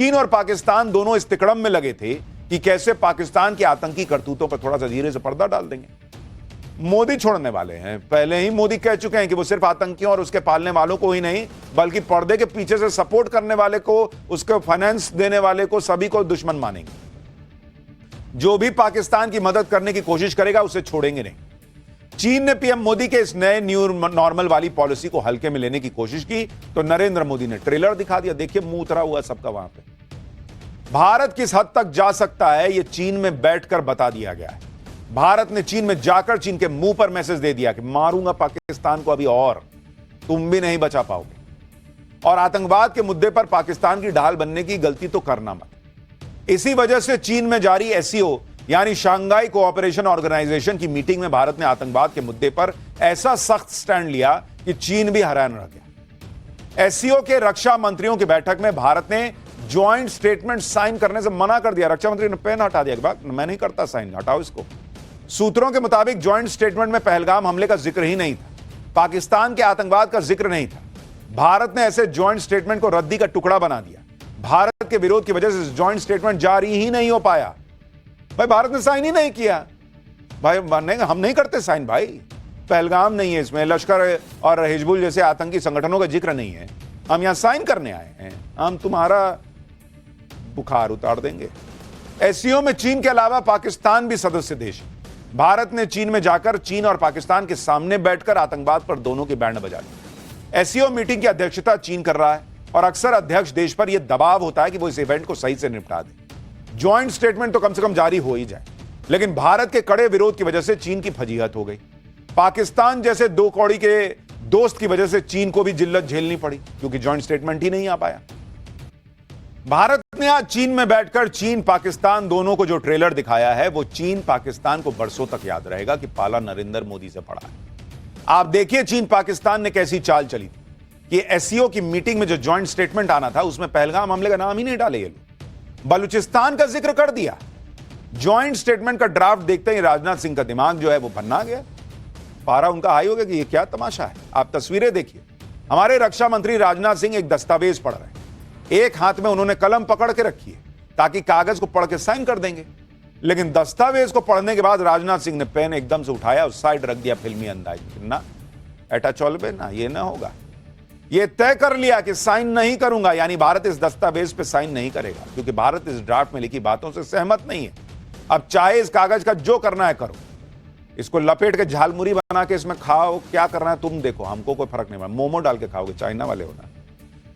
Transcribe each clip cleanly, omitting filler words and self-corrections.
चीन और पाकिस्तान दोनों इस तिकड़म में लगे थे कि कैसे पाकिस्तान की आतंकी करतूतों पर थोड़ा सा धीरे से पर्दा डाल देंगे। मोदी छोड़ने वाले हैं। पहले ही मोदी कह चुके हैं कि वो सिर्फ आतंकियों और उसके पालने वालों को ही नहीं, बल्कि पर्दे के पीछे से सपोर्ट करने वाले को, उसको फाइनेंस देने वाले को, सभी को दुश्मन मानेंगे। जो भी पाकिस्तान की मदद करने की कोशिश करेगा उसे छोड़ेंगे नहीं। चीन ने पीएम मोदी के इस नए न्यू नॉर्मल वाली पॉलिसी को हल्के में लेने की कोशिश की तो नरेंद्र मोदी ने ट्रेलर दिखा दिया। देखिए मुंह उतरा हुआ सबका वहां पे। भारत किस हद तक जा सकता है यह चीन में बैठकर बता दिया गया है। भारत ने चीन में जाकर चीन के मुंह पर मैसेज दे दिया कि मारूंगा पाकिस्तान को अभी और तुम भी नहीं बचा पाओगे। और आतंकवाद के मुद्दे पर पाकिस्तान की ढाल बनने की गलती तो करना मत। इसी वजह से चीन में जारी एससीओ यानी शांघाई कोऑपरेशन ऑर्गेनाइजेशन की मीटिंग में भारत ने आतंकवाद के मुद्दे पर ऐसा सख्त स्टैंड लिया कि चीन भी हैरान रह गया। एससीओ के रक्षा मंत्रियों की बैठक में भारत ने ज्वाइंट स्टेटमेंट साइन करने से मना कर दिया। रक्षा मंत्री ने पेन हटा दिया कि बात मैं नहीं करता साइन, हटाओ इसको। सूत्रों के मुताबिक ज्वाइंट स्टेटमेंट में पहलगाम हमले का जिक्र ही नहीं था, पाकिस्तान के आतंकवाद का जिक्र नहीं था। भारत ने ऐसे ज्वाइंट स्टेटमेंट को रद्दी का टुकड़ा बना दिया। भारत के विरोध की वजह से ज्वाइंट स्टेटमेंट जारी ही नहीं हो पाया। भाई भारत ने साइन ही नहीं किया। भाई हम नहीं करते साइन। भाई पहलगाम नहीं है इसमें, लश्कर और हिजबुल जैसे आतंकी संगठनों का जिक्र नहीं है। हम यहां साइन करने आए हैं, हम तुम्हारा बुखार उतार देंगे। एससीओ में चीन के अलावा पाकिस्तान भी सदस्य देश है। भारत ने चीन में जाकर चीन और पाकिस्तान के सामने बैठकर आतंकवाद पर दोनों की बैंड बजा ली। एससीओ मीटिंग की अध्यक्षता चीन कर रहा है और अक्सर अध्यक्ष देश पर यह दबाव होता है कि वो इस इवेंट को सही से निपटा दे। ज्वाइंट स्टेटमेंट तो कम से कम जारी हो ही जाए। लेकिन भारत के कड़े विरोध की वजह से चीन की फजीहत हो गई। पाकिस्तान जैसे दो कौड़ी के दोस्त की वजह से चीन को भी जिल्लत झेलनी पड़ी क्योंकि ज्वाइंट स्टेटमेंट ही नहीं आ पाया। भारत ने आज चीन में बैठकर चीन पाकिस्तान दोनों को जो ट्रेलर दिखाया है वो चीन पाकिस्तान को बरसों तक याद रहेगा कि पाला नरेंद्र मोदी से पड़ा है। आप देखिए चीन पाकिस्तान ने कैसी चाल चली थी कि एससीओ की मीटिंग में जो ज्वाइंट स्टेटमेंट आना था उसमें पहलगाम हमले का नाम ही नहीं डाले ये लोग, बलूचिस्तान का जिक्र कर दिया। ज्वाइंट स्टेटमेंट का ड्राफ्ट देखते ही राजनाथ सिंह का दिमाग जो है वो भन्ना गया। पारा उनका हाई हो गया कि ये क्या तमाशा है। आप तस्वीरें देखिए, हमारे रक्षा मंत्री राजनाथ सिंह एक दस्तावेज पढ़ रहे हैं। एक हाथ में उन्होंने कलम पकड़ के रखी है ताकि कागज को पढ़ के साइन कर देंगे, लेकिन दस्तावेज को पढ़ने के बाद राजनाथ सिंह ने पेन एकदम से उठाया और साइड रख दिया फिल्मी अंदाज में। ना एटा चौलबे ना, ये ना होगा। ये तय कर लिया कि साइन नहीं करूंगा, यानी भारत इस दस्तावेज पे साइन नहीं करेगा क्योंकि भारत इस ड्राफ्ट में लिखी बातों से सहमत नहीं है। अब चाहे इस कागज का जो करना है करो, इसको लपेट के झालमुरी बना के इसमें खाओ, क्या करना है तुम देखो, हमको कोई फर्क नहीं पड़ा। मोमो डाल के खाओगे, चाइना वाले होना।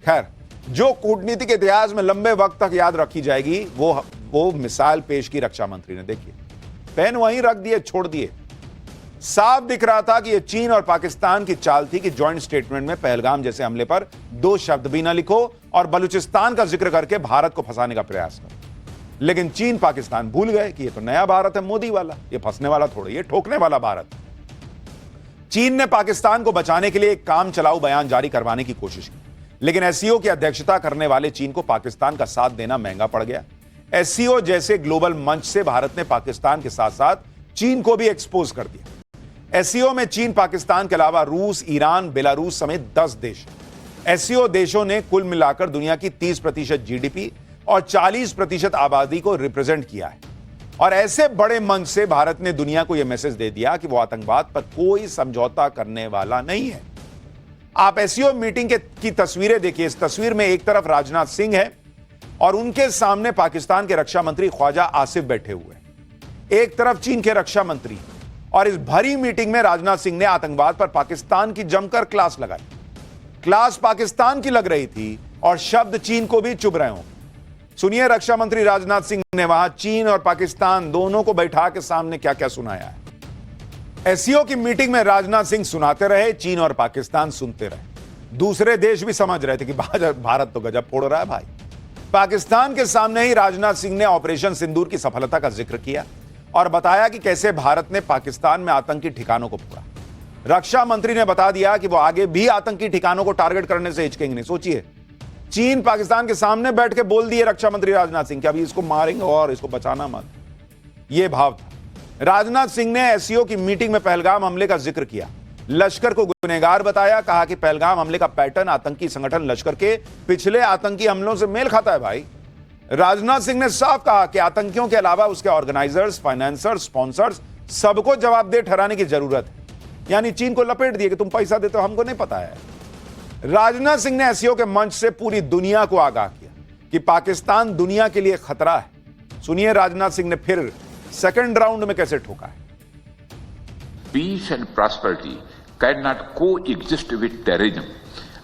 खैर, जो कूटनीति के इतिहास में लंबे वक्त तक याद रखी जाएगी वो मिसाल पेश की रक्षा मंत्री ने। देखिए पेन वहीं रख दिए, छोड़ दिए। साफ दिख रहा था कि यह चीन और पाकिस्तान की चाल थी कि ज्वाइंट स्टेटमेंट में पहलगाम जैसे हमले पर दो शब्द भी ना लिखो और बलूचिस्तान का जिक्र करके भारत को फंसाने का प्रयास करो। लेकिन चीन पाकिस्तान भूल गए कि ये तो नया भारत है मोदी वाला, ये फंसने वाला थोड़ा, ये ठोकने वाला भारत। चीन ने पाकिस्तान को बचाने के लिए एक काम चलाऊ बयान जारी करवाने की कोशिश की, लेकिन एससीओ की अध्यक्षता करने वाले चीन को पाकिस्तान का साथ देना महंगा पड़ गया। एससीओ जैसे ग्लोबल मंच से भारत ने पाकिस्तान के साथ साथ चीन को भी एक्सपोज कर दिया। एससीओ में चीन पाकिस्तान के अलावा रूस, ईरान, बेलारूस समेत 10 देश। एससीओ देशों ने कुल मिलाकर दुनिया की 30% जीडीपी और 40% आबादी को रिप्रेजेंट किया है। और ऐसे बड़े मंच से भारत ने दुनिया को यह मैसेज दे दिया कि वो आतंकवाद पर कोई समझौता करने वाला नहीं है। आप एससीओ मीटिंग की तस्वीरें देखिए। इस तस्वीर में एक तरफ राजनाथ सिंह है और उनके सामने पाकिस्तान के रक्षा मंत्री ख्वाजा आसिफ बैठे हुए हैं। एक तरफ चीन के रक्षा मंत्री। और इस भरी मीटिंग में राजनाथ सिंह ने आतंकवाद पर पाकिस्तान की जमकर क्लास लगाई। क्लास पाकिस्तान की लग रही थी और शब्द चीन को भी चुभ रहे हों। सुनिए रक्षा मंत्री राजनाथ सिंह ने वहां चीन और पाकिस्तान दोनों को बैठा के सामने क्या क्या सुनाया है। एससीओ की मीटिंग में राजनाथ सिंह सुनाते रहे, चीन और पाकिस्तान सुनते रहे। दूसरे देश भी समझ रहे थे कि भारत तो गजब फोड़ रहा है भाई। पाकिस्तान के सामने ही राजनाथ सिंह ने ऑपरेशन सिंदूर की सफलता का जिक्र किया और बताया कि कैसे भारत ने पाकिस्तान में आतंकी ठिकानों को फोड़ा। रक्षा मंत्री ने बता दिया कि वो आगे भी आतंकी ठिकानों को टारगेट करने से हिचकेंगे नहीं। सोचिए, चीन पाकिस्तान के सामने बैठ के बोल दिए रक्षा मंत्री राजनाथ सिंह कि अभी इसको मारेंगे और इसको बचाना मत। यह भाव था। राजनाथ सिंह ने एससीओ की मीटिंग में पहलगाम हमले का जिक्र किया, लश्कर को गुनहगार बताया, कहा कि पहलगाम हमले का पैटर्न आतंकी संगठन लश्कर के पिछले आतंकी हमलों से मेल खाता है भाई। राजनाथ सिंह ने साफ कहा कि आतंकियों के अलावा उसके ऑर्गेनाइजर्स, फाइनेंसर्स, स्पॉन्सर्स सबको जवाबदेह ठहराने की जरूरत है। यानी चीन को लपेट दिए कि तुम पैसा देते हो, हमको नहीं पता है। राजनाथ सिंह ने एससीओ के मंच से पूरी दुनिया को आगाह किया कि पाकिस्तान दुनिया के लिए खतरा है। सुनिए राजनाथ सिंह ने फिर सेकंड राउंड में कैसे ठोका है। Peace and prosperity cannot coexist with terrorism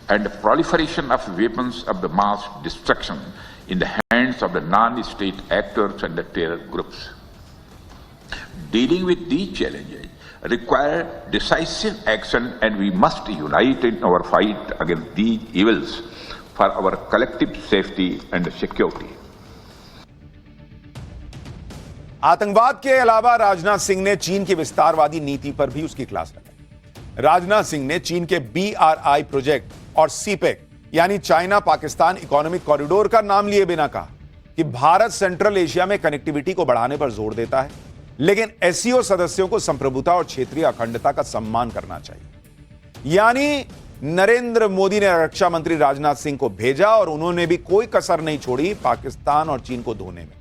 and proliferation of weapons of the mass destruction in the hands of the non-state actors and the terror groups. Dealing with these challenges require decisive action, and we must unite in our fight against these evils for our collective safety and security. आतंकवाद के अलावा राजनाथ सिंह ने चीन की विस्तारवादी नीति पर भी उसकी क्लास लगाई। राजनाथ सिंह ने चीन के BRI प्रोजेक्ट और सीपेक यानी चाइना पाकिस्तान इकोनॉमिक कॉरिडोर का नाम लिए बिना कहा कि भारत सेंट्रल एशिया में कनेक्टिविटी को बढ़ाने पर जोर देता है, लेकिन एससीओ सदस्यों को संप्रभुता और क्षेत्रीय अखंडता का सम्मान करना चाहिए। यानी नरेंद्र मोदी ने रक्षा मंत्री राजनाथ सिंह को भेजा और उन्होंने भी कोई कसर नहीं छोड़ी पाकिस्तान और चीन को धोने में।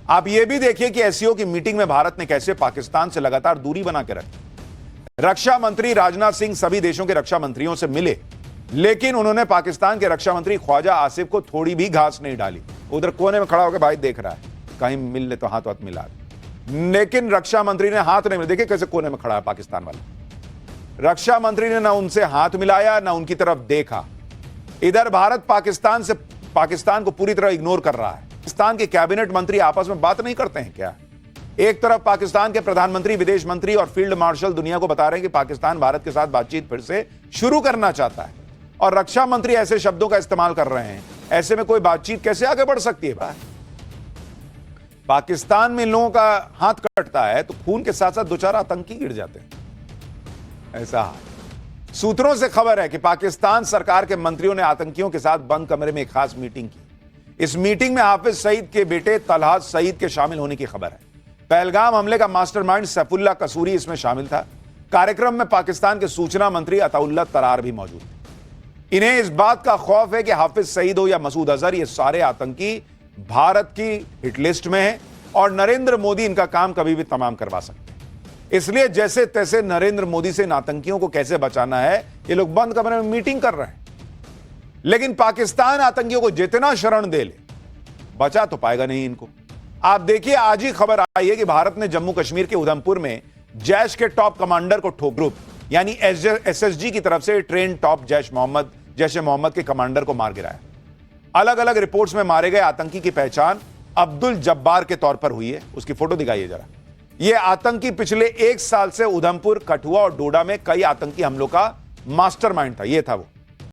आप यह भी देखिए कि एससीओ की मीटिंग में भारत ने कैसे पाकिस्तान से लगातार दूरी बना के रखी। रक्षा मंत्री राजनाथ सिंह सभी देशों के रक्षा मंत्रियों से मिले, लेकिन उन्होंने पाकिस्तान के रक्षा मंत्री ख्वाजा आसिफ को थोड़ी भी घास नहीं डाली। उधर कोने में खड़ा होकर भाई देख रहा है, कहीं मिल ले तो हाथ हाथ मिला, लेकिन रक्षा मंत्री ने हाथ नहीं मिला। देखिए कैसे कोने में खड़ा है पाकिस्तान वाला। रक्षा मंत्री ने ना उनसे हाथ मिलाया ना उनकी तरफ देखा। इधर भारत पाकिस्तान को पूरी तरह इग्नोर कर रहा है। पाकिस्तान के कैबिनेट मंत्री आपस में बात नहीं करते हैं क्या? एक तरफ पाकिस्तान के प्रधानमंत्री, विदेश मंत्री और फील्ड मार्शल दुनिया को बता रहे हैं कि पाकिस्तान भारत के साथ बातचीत फिर से शुरू करना चाहता है, और रक्षा मंत्री ऐसे शब्दों का इस्तेमाल कर रहे हैं। ऐसे में कोई बातचीत कैसे आगे बढ़ सकती है भाई? पाकिस्तान में लोगों का हाथ कटता है तो खून के साथ साथ दो चार आतंकी गिर जाते हैं। ऐसा सूत्रों से खबर है कि पाकिस्तान सरकार के मंत्रियों ने आतंकियों के साथ बंद कमरे में एक खास मीटिंग की। इस मीटिंग में हाफिज सईद के बेटे तलहात सईद के शामिल होने की खबर है। पहलगाम हमले का मास्टरमाइंड सैफुल्लाह कसूरी इसमें शामिल था। कार्यक्रम में पाकिस्तान के सूचना मंत्री अताउल्लाह तरार भी मौजूद थे। इन्हें इस बात का खौफ है कि हाफिज सईद हो या मसूद अजहर, ये सारे आतंकी भारत की हिट लिस्ट में हैं और नरेंद्र मोदी इनका काम कभी भी तमाम करवा सकते हैं। इसलिए जैसे तैसे नरेंद्र मोदी से इन आतंकियों को कैसे बचाना है, ये लोग बंद कमरे में मीटिंग कर रहे हैं। लेकिन पाकिस्तान आतंकियों को जितना शरण दे ले, बचा तो पाएगा नहीं इनको। आप देखिए, आज ही खबर आई है कि भारत ने जम्मू कश्मीर के उधमपुर में जैश के टॉप कमांडर को ठोक ग्रुप यानी एसएसजी की तरफ से ट्रेन टॉप जैश ए मोहम्मद के कमांडर को मार गिराया। अलग अलग रिपोर्ट्स में मारे गए आतंकी की पहचान अब्दुल जब्बार के तौर पर हुई है। उसकी फोटो दिखाइए जरा। यह आतंकी पिछले 1 साल से उधमपुर, कठुआ और डोडा में कई आतंकी हमलों का मास्टरमाइंड था। यह था वो।